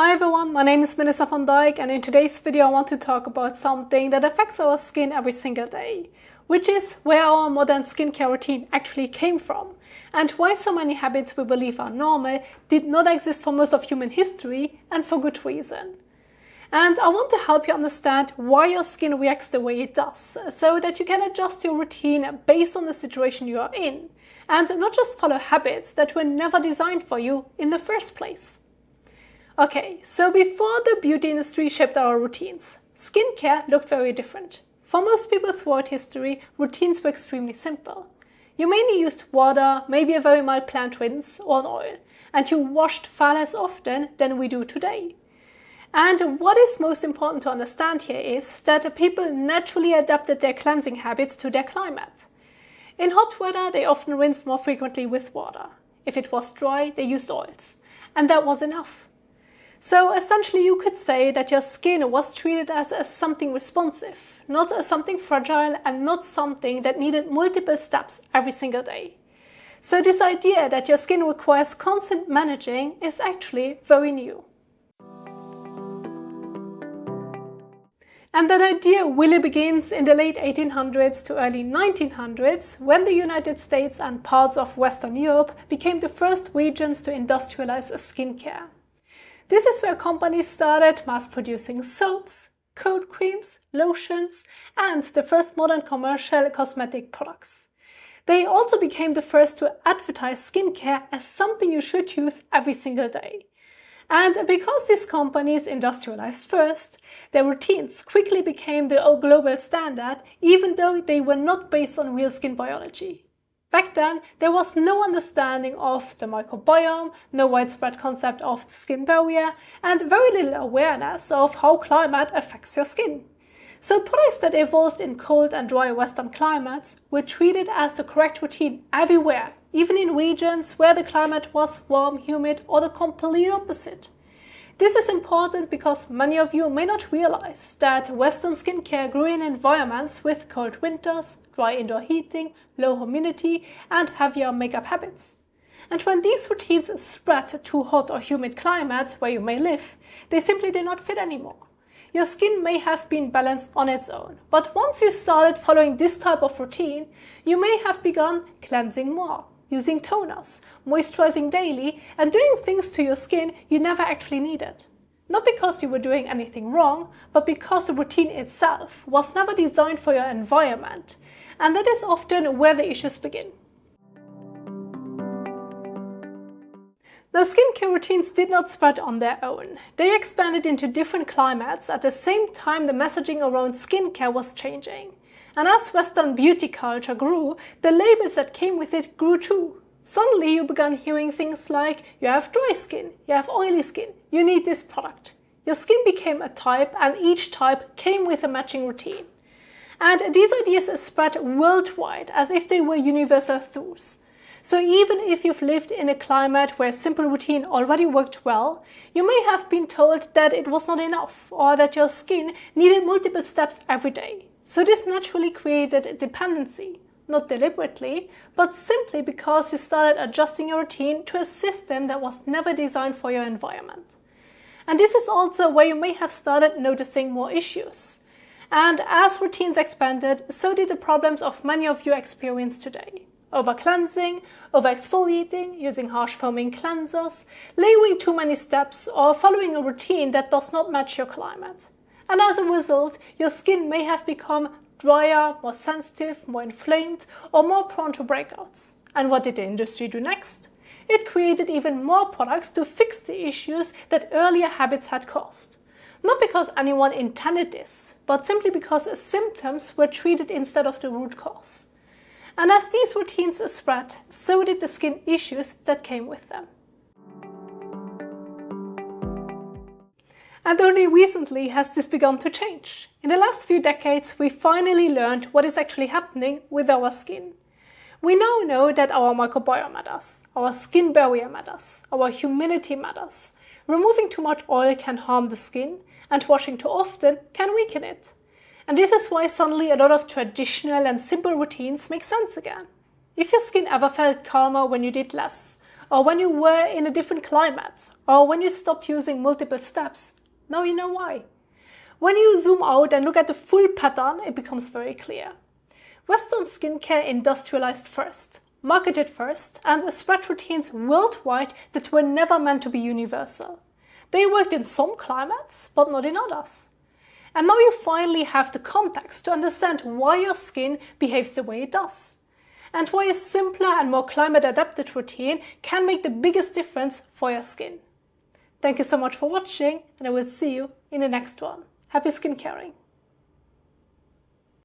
Hi everyone, my name is Melissa van Dijk, and in today's video I want to talk about something that affects our skin every single day, which is where our modern skincare routine actually came from, and why so many habits we believe are normal did not exist for most of human history, and for good reason. And I want to help you understand why your skin reacts the way it does, so that you can adjust your routine based on the situation you are in, and not just follow habits that were never designed for you in the first place. Okay, so before the beauty industry shaped our routines, skincare looked very different. For most people throughout history, routines were extremely simple. You mainly used water, maybe a very mild plant rinse or an oil, and you washed far less often than we do today. And what is most important to understand here is that people naturally adapted their cleansing habits to their climate. In hot weather, they often rinsed more frequently with water. If it was dry, they used oils. And that was enough. So essentially you could say that your skin was treated as something responsive, not as something fragile and not something that needed multiple steps every single day. So this idea that your skin requires constant managing is actually very new. And that idea really begins in the late 1800s to early 1900s, when the United States and parts of Western Europe became the first regions to industrialize skincare. This is where companies started mass-producing soaps, cold creams, lotions, and the first modern commercial cosmetic products. They also became the first to advertise skincare as something you should use every single day. And because these companies industrialized first, their routines quickly became the global standard, even though they were not based on real skin biology. Back then, there was no understanding of the microbiome, no widespread concept of the skin barrier, and very little awareness of how climate affects your skin. So products that evolved in cold and dry Western climates were treated as the correct routine everywhere, even in regions where the climate was warm, humid, or the complete opposite. This is important because many of you may not realize that Western skincare grew in environments with cold winters, dry indoor heating, low humidity, and heavier makeup habits. And when these routines spread to hot or humid climates where you may live, they simply did not fit anymore. Your skin may have been balanced on its own, but once you started following this type of routine, you may have begun cleansing more, using toners, moisturizing daily, and doing things to your skin you never actually needed. Not because you were doing anything wrong, but because the routine itself was never designed for your environment, and that is often where the issues begin. Now, skincare routines did not spread on their own. They expanded into different climates at the same time the messaging around skincare was changing. And as Western beauty culture grew, the labels that came with it grew too. Suddenly you began hearing things like, you have dry skin, you have oily skin, you need this product. Your skin became a type, and each type came with a matching routine. And these ideas spread worldwide as if they were universal truths. So even if you've lived in a climate where a simple routine already worked well, you may have been told that it was not enough, or that your skin needed multiple steps every day. So this naturally created dependency, not deliberately, but simply because you started adjusting your routine to a system that was never designed for your environment. And this is also where you may have started noticing more issues. And as routines expanded, so did the problems of many of you experience today. Over-cleansing, over-exfoliating, using harsh foaming cleansers, layering too many steps, or following a routine that does not match your climate. And as a result, your skin may have become drier, more sensitive, more inflamed, or more prone to breakouts. And what did the industry do next? It created even more products to fix the issues that earlier habits had caused. Not because anyone intended this, but simply because symptoms were treated instead of the root cause. And as these routines spread, so did the skin issues that came with them. And only recently has this begun to change. In the last few decades, we finally learned what is actually happening with our skin. We now know that our microbiome matters, our skin barrier matters, our humidity matters. Removing too much oil can harm the skin, and washing too often can weaken it. And this is why suddenly a lot of traditional and simple routines make sense again. If your skin ever felt calmer when you did less, or when you were in a different climate, or when you stopped using multiple steps. Now you know why. When you zoom out and look at the full pattern, it becomes very clear. Western skincare industrialized first, marketed first, and spread routines worldwide that were never meant to be universal. They worked in some climates, but not in others. And now you finally have the context to understand why your skin behaves the way it does, and why a simpler and more climate-adapted routine can make the biggest difference for your skin. Thank you so much for watching, and I will see you in the next one. Happy skin caring!